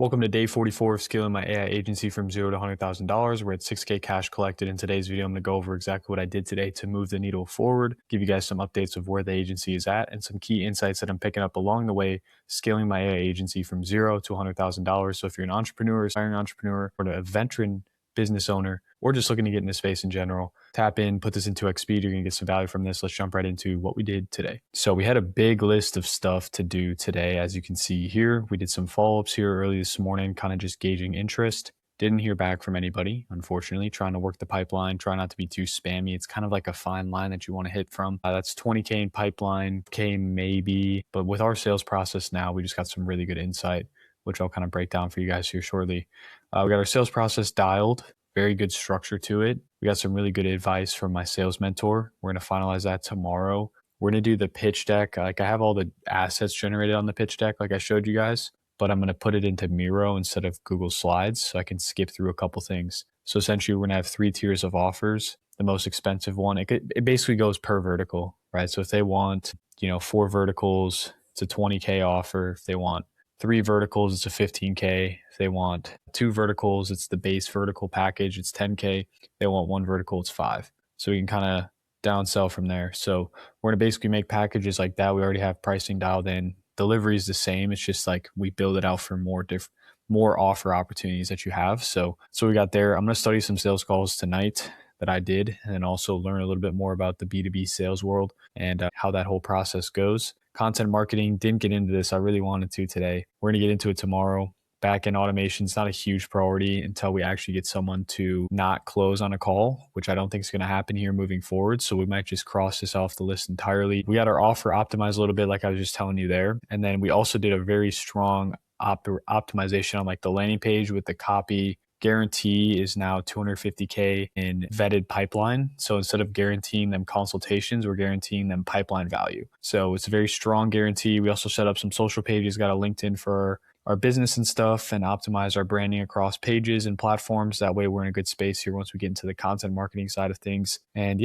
Welcome to day 44 of scaling my AI agency from $0 to $100,000. We're at 6K cash collected. In today's video, I'm going to go over exactly what I did today to move the needle forward, give you guys some updates of where the agency is at, and some key insights that I'm picking up along the way, scaling my AI agency from $0 to $100,000. So if you're an entrepreneur, aspiring entrepreneur, or a veteran business owner, or just looking to get in the space in general, tap in, put this into XP. You're going to get some value from this. Let's jump right into what we did today. So we had a big list of stuff to do today. As you can see here, we did some follow-ups here early this morning, kind of just gauging interest. Didn't hear back from anybody, unfortunately. Trying to work the pipeline, try not to be too spammy. It's kind of like a fine line that you want to hit from. That's 20K in pipeline, K maybe. But with our sales process now, we just got some really good insight, which I'll kind of break down for you guys here shortly. We got our sales process dialed, very good structure to it. We got some really good advice from my sales mentor. We're going to finalize that tomorrow. We're going to do the pitch deck. Like I have all the assets generated on the pitch deck, like I showed you guys, but I'm going to put it into Miro instead of Google Slides so I can skip through a couple things. So essentially we're going to have 3 tiers of offers. The most expensive one, it basically goes per vertical, right? So if they want, 4 verticals, it's a 20K offer. If they want 3 verticals, it's a 15K. If they want 2 verticals, it's the base vertical package, it's 10K. If they want 1 vertical, it's 5. So we can kind of downsell from there. So we're going to basically make packages like that. We already have pricing dialed in. Delivery is the same. It's just like we build it out for more offer opportunities that you have. So we got there. I'm going to study some sales calls tonight that I did, and then also learn a little bit more about the B2B sales world and how that whole process goes. Content marketing, didn't get into this. I really wanted to today. We're going to get into it tomorrow. Back-end automation is not a huge priority until we actually get someone to not close on a call, which I don't think is going to happen here moving forward. So we might just cross this off the list entirely. We got our offer optimized a little bit, like I was just telling you there. And then we also did a very strong optimization on like the landing page with the copy. Guarantee is now 250K in vetted pipeline. So instead of guaranteeing them consultations, we're guaranteeing them pipeline value. So it's a very strong guarantee. We also set up some social pages, got a LinkedIn for our business and stuff, and optimize our branding across pages and platforms. That way we're in a good space here once we get into the content marketing side of things. And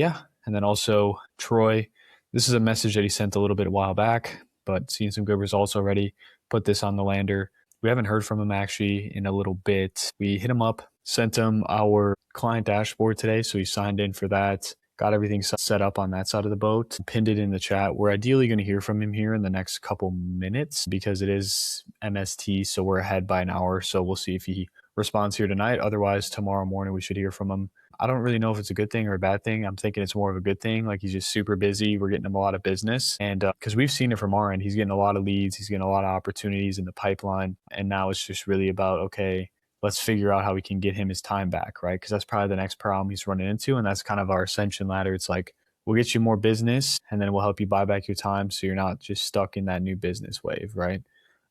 then also Troy, this is a message that he sent a little bit a while back, but seeing some good results already. Put this on the lander. We haven't heard from him actually in a little bit. We hit him up, sent him our client dashboard today. So he signed in for that, got everything set up on that side of the boat, pinned it in the chat. We're ideally going to hear from him here in the next couple minutes because it is MST. So we're ahead by an hour. So we'll see if he responds here tonight. Otherwise, tomorrow morning, we should hear from him. I don't really know if it's a good thing or a bad thing. I'm thinking it's more of a good thing. Like he's just super busy. We're getting him a lot of business. And because we've seen it from our end, he's getting a lot of leads. He's getting a lot of opportunities in the pipeline. And now it's just really about, okay, let's figure out how we can get him his time back, right? Because that's probably the next problem he's running into. And that's kind of our ascension ladder. It's like, we'll get you more business and then we'll help you buy back your time so you're not just stuck in that new business wave, right?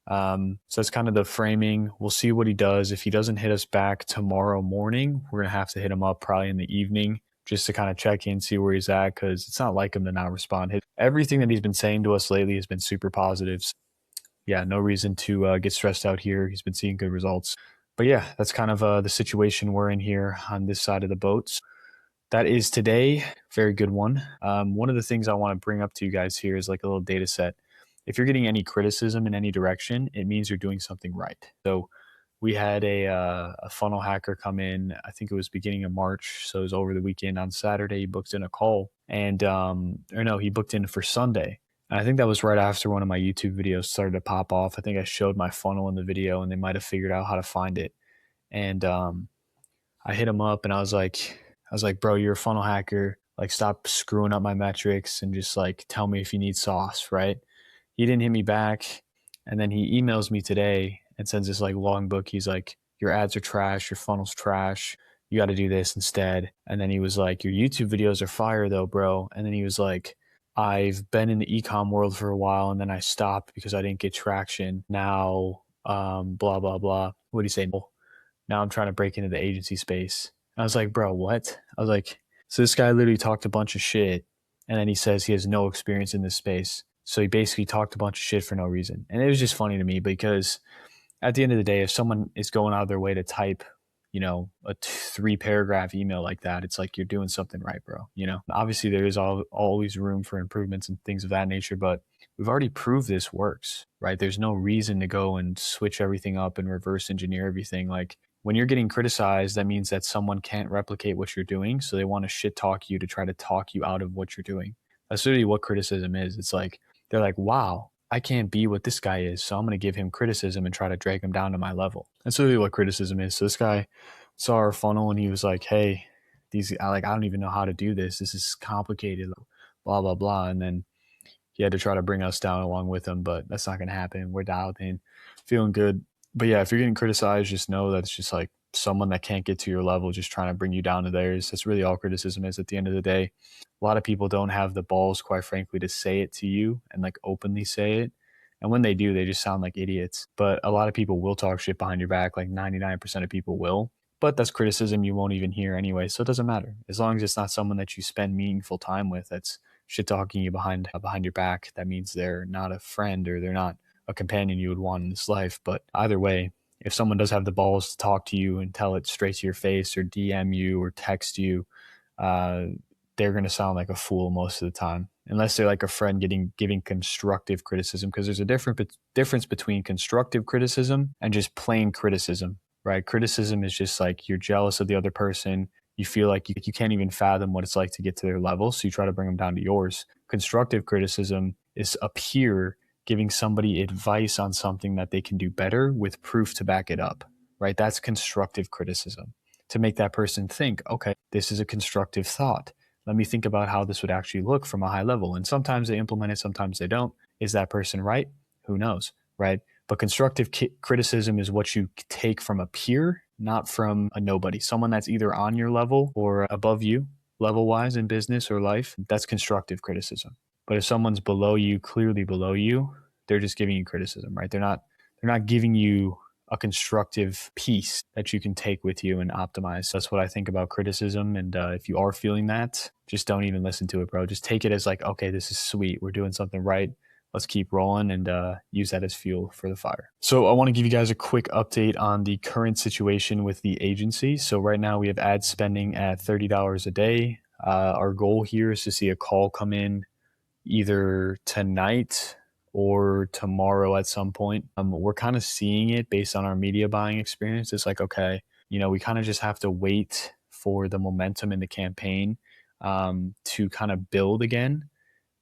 So that's kind of the framing. We'll see what he does. If he doesn't hit us back tomorrow morning, we're going to have to hit him up probably in the evening just to kind of check in, see where he's at, because it's not like him to not respond. Everything that he's been saying to us lately has been super positive. So yeah, no reason to get stressed out here. He's been seeing good results. But yeah, that's kind of the situation we're in here on this side of the boat. That is today. Very good one. One of the things I want to bring up to you guys here is like a little data set. If you're getting any criticism in any direction, it means you're doing something right. So we had a funnel hacker come in, I think it was beginning of March. So it was over the weekend on Saturday. He booked in a call and, he booked in for Sunday. And I think that was right after one of my YouTube videos started to pop off. I think I showed my funnel in the video and they might've figured out how to find it. And I hit him up and I was like, bro, you're a funnel hacker. Like, stop screwing up my metrics and just like, tell me if you need sauce, right? He didn't hit me back. And then he emails me today and sends this like long book. He's like, your ads are trash. Your funnel's trash. You got to do this instead. And then he was like, your YouTube videos are fire though, bro. And then he was like, I've been in the e-com world for a while and then I stopped because I didn't get traction. Now, blah, blah, blah. What do you say? Now I'm trying to break into the agency space. And I was like, bro, what? I was like, so this guy literally talked a bunch of shit. And then he says he has no experience in this space. So he basically talked a bunch of shit for no reason. And it was just funny to me because at the end of the day, if someone is going out of their way to type, a 3-paragraph email like that, it's like you're doing something right, bro. Obviously there is always room for improvements and things of that nature, but we've already proved this works, right? There's no reason to go and switch everything up and reverse engineer everything. Like when you're getting criticized, that means that someone can't replicate what you're doing. So they want to shit talk you to try to talk you out of what you're doing. That's really what criticism is. It's like, they're like, wow, I can't be what this guy is. So I'm going to give him criticism and try to drag him down to my level. That's really what criticism is. So this guy saw our funnel and he was like, hey, I don't even know how to do this. This is complicated, blah, blah, blah. And then he had to try to bring us down along with him, but that's not going to happen. We're dialed in, feeling good. But yeah, if you're getting criticized, just know that it's just like someone that can't get to your level, just trying to bring you down to theirs. That's really all criticism is at the end of the day. A lot of people don't have the balls, quite frankly, to say it to you and like openly say it. And when they do, they just sound like idiots. But a lot of people will talk shit behind your back. Like 99% of people will. But that's criticism you won't even hear anyway. So it doesn't matter. As long as it's not someone that you spend meaningful time with that's shit talking you behind your back, that means they're not a friend or they're not a companion you would want in this life. But either way, if someone does have the balls to talk to you and tell it straight to your face or DM you or text you, they're going to sound like a fool most of the time, unless they're like a friend giving constructive criticism, because there's a difference between constructive criticism and just plain criticism, right? Criticism is just like you're jealous of the other person. You feel like you can't even fathom what it's like to get to their level, so you try to bring them down to yours. Constructive criticism is a peer giving somebody advice on something that they can do better with proof to back it up, right? That's constructive criticism, to make that person think, okay, this is a constructive thought. Let me think about how this would actually look from a high level. And sometimes they implement it, sometimes they don't. Is that person right? Who knows, right? But constructive criticism is what you take from a peer, not from a nobody. Someone that's either on your level or above you, level-wise in business or life. That's constructive criticism. But if someone's below you, clearly below you, they're just giving you criticism, right? They're not giving you a constructive piece that you can take with you and optimize. That's what I think about criticism. And if you are feeling that, just don't even listen to it, bro. Just take it as like, okay, this is sweet. We're doing something right. Let's keep rolling and use that as fuel for the fire. So I want to give you guys a quick update on the current situation with the agency. So right now we have ad spending at $30 a day. Our goal here is to see a call come in either tonight or tomorrow at some point. We're kind of seeing it based on our media buying experience. It's like, okay, we kind of just have to wait for the momentum in the campaign to kind of build again,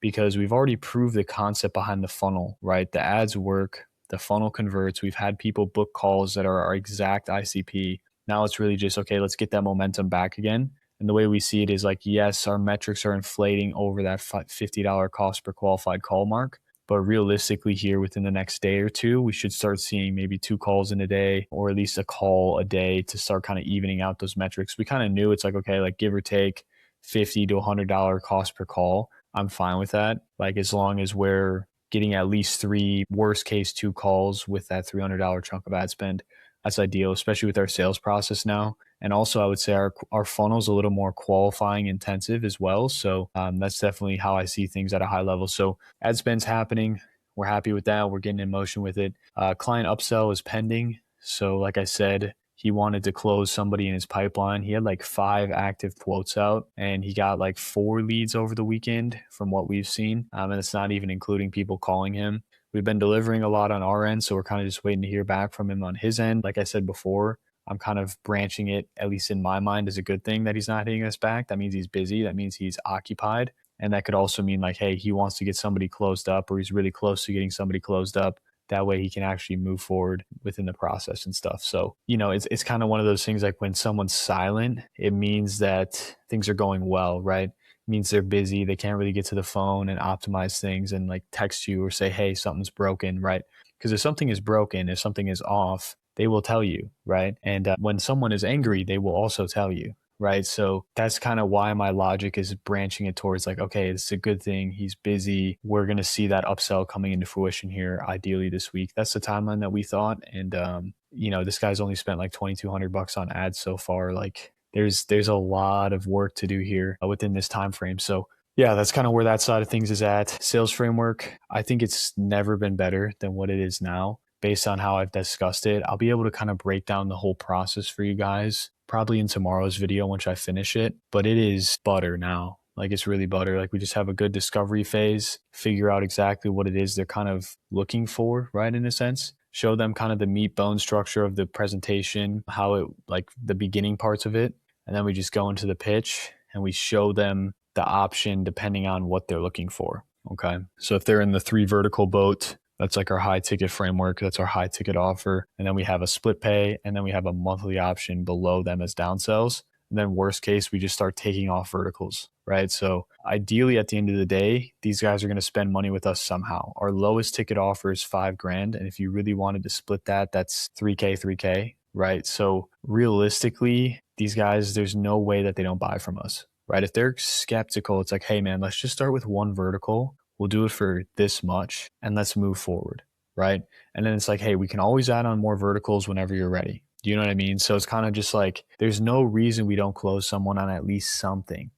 because we've already proved the concept behind the funnel, right? The ads work, the funnel converts. We've had people book calls that are our exact ICP. Now it's really just, okay, let's get that momentum back again. And the way we see it is like, yes, our metrics are inflating over that $50 cost per qualified call mark. But realistically here, within the next day or two, we should start seeing maybe 2 calls in a day, or at least a call a day, to start kind of evening out those metrics. We kind of knew it's like, okay, like give or take $50 to $100 cost per call. I'm fine with that. Like as long as we're getting at least 3, worst case 2 calls with that $300 chunk of ad spend, that's ideal, especially with our sales process now. And also I would say our funnel is a little more qualifying intensive as well. So that's definitely how I see things at a high level. So ad spend's happening. We're happy with that. We're getting in motion with it. Client upsell is pending. So like I said, he wanted to close somebody in his pipeline. He had like 5 active quotes out and he got like 4 leads over the weekend from what we've seen. And it's not even including people calling him. We've been delivering a lot on our end, so we're kind of just waiting to hear back from him on his end. Like I said before, I'm kind of branching it, at least in my mind, as a good thing that he's not hitting us back. That means he's busy. That means he's occupied. And that could also mean like, hey, he wants to get somebody closed up, or he's really close to getting somebody closed up. That way he can actually move forward within the process and stuff. So, it's kind of one of those things, like when someone's silent, it means that things are going well, right? It means they're busy. They can't really get to the phone and optimize things and like text you or say, hey, something's broken, right? Because if something is broken, if something is off, they will tell you, right? And when someone is angry, they will also tell you, right? So that's kind of why my logic is branching it towards like, okay, it's a good thing. He's busy. We're going to see that upsell coming into fruition here, ideally this week. That's the timeline that we thought. And, this guy's only spent like $2,200 on ads so far. Like there's a lot of work to do here within this time frame. So yeah, that's kind of where that side of things is at. Sales framework, I think it's never been better than what it is now. Based on how I've discussed it, I'll be able to kind of break down the whole process for you guys probably in tomorrow's video once I finish it. But it is butter now. Like it's really butter. Like we just have a good discovery phase, figure out exactly what it is they're kind of looking for, right? In a sense, show them kind of the meat bone structure of the presentation, how it, like the beginning parts of it. And then we just go into the pitch and we show them the option depending on what they're looking for. Okay. So if they're in the 3 vertical boat, that's like our high ticket framework. That's our high ticket offer. And then we have a split pay, and then we have a monthly option below them as downsells. And then worst case, we just start taking off verticals, right? So ideally at the end of the day, these guys are going to spend money with us somehow. Our lowest ticket offer is $5,000. And if you really wanted to split that, that's 3K, 3K, right? So realistically, these guys, there's no way that they don't buy from us, right? If they're skeptical, it's like, hey man, let's just start with 1 vertical. We'll do it for this much and let's move forward, right? And then it's like, hey, we can always add on more verticals whenever you're ready. Do you know what I mean? So it's kind of just like, there's no reason we don't close someone on at least something,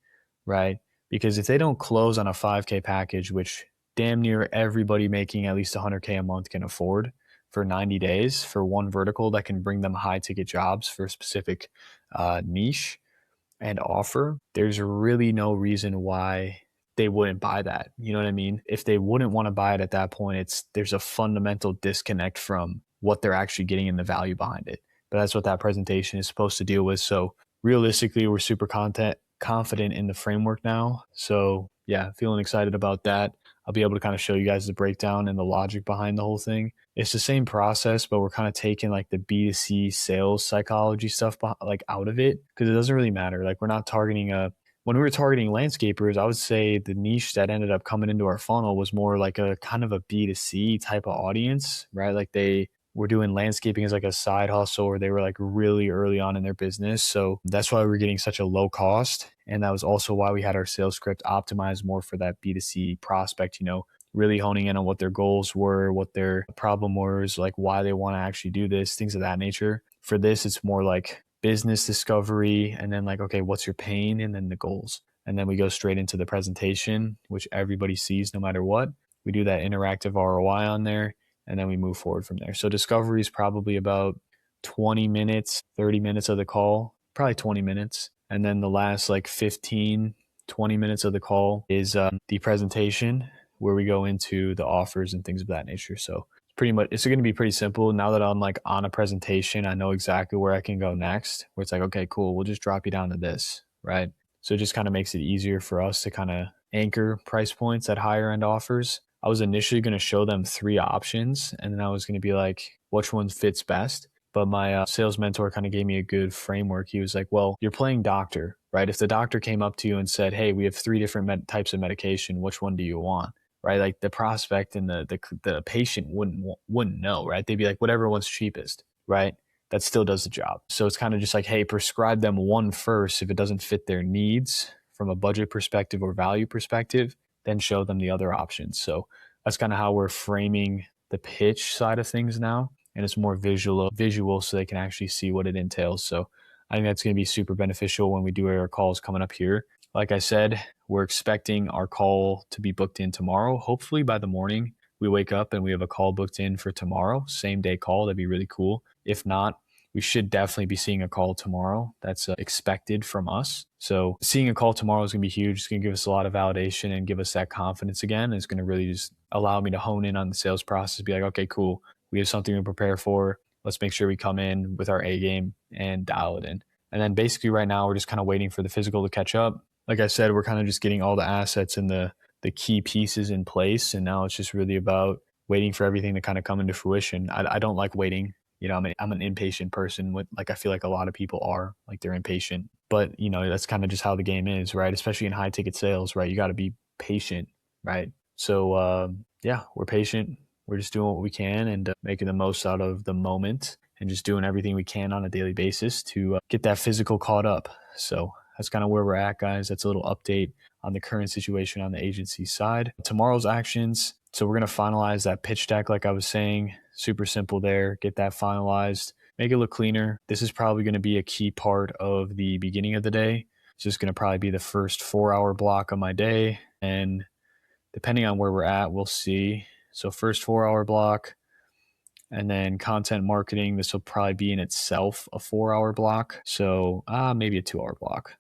right? Because if they don't close on a 5K package, which damn near everybody making at least 100K a month can afford for 90 days for 1 vertical that can bring them high ticket jobs for a specific niche and offer, there's really no reason why they wouldn't buy that. You know what I mean? If they wouldn't want to buy it at that point, there's a fundamental disconnect from what they're actually getting and the value behind it. But that's what that presentation is supposed to deal with. So realistically, we're super confident in the framework now. So yeah, feeling excited about that. I'll be able to kind of show you guys the breakdown and the logic behind the whole thing. It's the same process, but we're kind of taking like the B2C sales psychology stuff like out of it, because it doesn't really matter. Like we're not targeting when we were targeting landscapers, I would say the niche that ended up coming into our funnel was more like a kind of a B2C type of audience, right? Like they were doing landscaping as like a side hustle, or they were like really early on in their business. So that's why we're getting such a low cost. And that was also why we had our sales script optimized more for that B2C prospect, really honing in on what their goals were, what their problem was, like why they want to actually do this, things of that nature. For this, it's more like business discovery, and then like, okay, what's your pain? And then the goals. And then we go straight into the presentation, which everybody sees no matter what. We do that interactive ROI on there, and then we move forward from there. So discovery is probably about 20 minutes, 30 minutes of the call, probably 20 minutes. And then the last like 15, 20 minutes of the call is the presentation, where we go into the offers and things of that nature. So pretty much it's going to be pretty simple. Now that I'm like on a presentation, I know exactly where I can go next, where it's like, okay, cool, we'll just drop you down to this, right? So it just kind of makes it easier for us to kind of anchor price points at higher end offers. I was initially going to show them 3 options, and then I was going to be like, which one fits best? But my sales mentor kind of gave me a good framework. He was like, well, you're playing doctor, right? If the doctor came up to you and said, hey, we have 3 different types of medication, which one do you want? Right? Like the prospect and the patient wouldn't know, right? They'd be like, whatever one's cheapest, right? That still does the job. So it's kind of just like, hey, prescribe them one first. If it doesn't fit their needs from a budget perspective or value perspective, then show them the other options. So that's kind of how we're framing the pitch side of things now. And it's more visual so they can actually see what it entails. So I think that's going to be super beneficial when we do our calls coming up here. Like I said, we're expecting our call to be booked in tomorrow. Hopefully by the morning, we wake up and we have a call booked in for tomorrow, same day call. That'd be really cool. If not, we should definitely be seeing a call tomorrow. That's expected from us. So seeing a call tomorrow is going to be huge. It's going to give us a lot of validation and give us that confidence again. It's going to really just allow me to hone in on the sales process, be like, okay, cool. We have something to prepare for. Let's make sure we come in with our A game and dial it in. And then basically right now, we're just kind of waiting for the physical to catch up. Like I said, we're kind of just getting all the assets and the key pieces in place. And now it's just really about waiting for everything to kind of come into fruition. I don't like waiting. I'm an impatient person. I feel like a lot of people are, like they're impatient. But, that's kind of just how the game is, right? Especially in high ticket sales, right? You got to be patient, right? So, yeah, we're patient. We're just doing what we can and making the most out of the moment and just doing everything we can on a daily basis to get that physical caught up. So that's kind of where we're at, guys. That's a little update on the current situation on the agency side. Tomorrow's actions. So we're going to finalize that pitch deck, like I was saying. Super simple there. Get that finalized. Make it look cleaner. This is probably going to be a key part of the beginning of the day. It's just going to probably be the first 4-hour block of my day. And depending on where we're at, we'll see. So first 4-hour block. And then content marketing, this will probably be in itself a 4-hour block. So maybe a 2-hour block.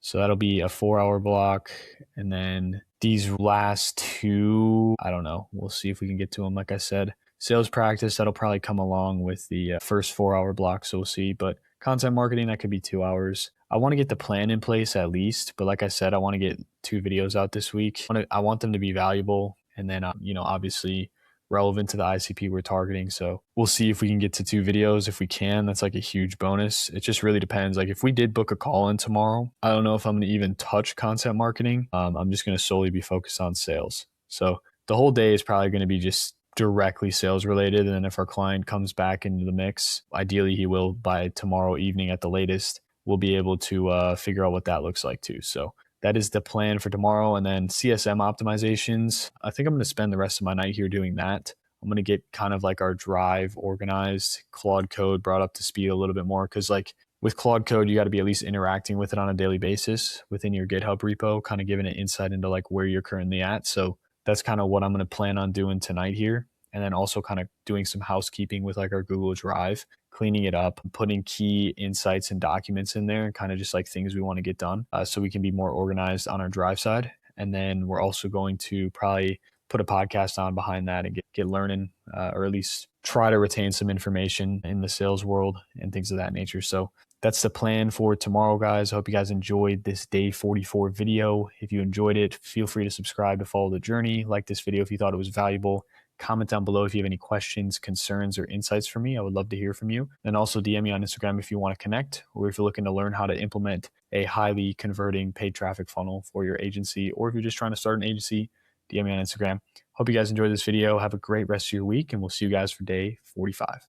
So that'll be a 4-hour block. And then these last two, I don't know. We'll see if we can get to them. Like I said, sales practice, that'll probably come along with the first 4-hour block. So we'll see. But content marketing, that could be 2 hours. I want to get the plan in place at least. But like I said, I want to get 2 videos out this week. I want them to be valuable. And then, obviously relevant to the ICP we're targeting. So we'll see if we can get to 2 videos. If we can, that's like a huge bonus. It just really depends. Like if we did book a call in tomorrow, I don't know if I'm going to even touch content marketing. I'm just going to solely be focused on sales. So the whole day is probably going to be just directly sales related. And then if our client comes back into the mix, ideally he will by tomorrow evening at the latest, we'll be able to figure out what that looks like too. So that is the plan for tomorrow. And then CSM optimizations, I think I'm going to spend the rest of my night here doing that. I'm going to get kind of like our drive organized, Claude Code brought up to speed a little bit more. Cause like with Claude Code, you got to be at least interacting with it on a daily basis within your GitHub repo, kind of giving it insight into like where you're currently at. So that's kind of what I'm going to plan on doing tonight here. And then also kind of doing some housekeeping with like our Google Drive, cleaning it up, putting key insights and documents in there, and kind of just like things we want to get done so we can be more organized on our Drive side. And then we're also going to probably put a podcast on behind that and get learning, or at least try to retain some information in the sales world and things of that nature. So that's the plan for tomorrow, guys. I hope you guys enjoyed this day 44 video. If you enjoyed it, feel free to subscribe to follow the journey. Like this video if you thought it was valuable. Comment down below if you have any questions, concerns, or insights for me. I would love to hear from you. And also DM me on Instagram if you want to connect, or if you're looking to learn how to implement a highly converting paid traffic funnel for your agency, or if you're just trying to start an agency, DM me on Instagram. Hope you guys enjoyed this video. Have a great rest of your week, and we'll see you guys for day 45.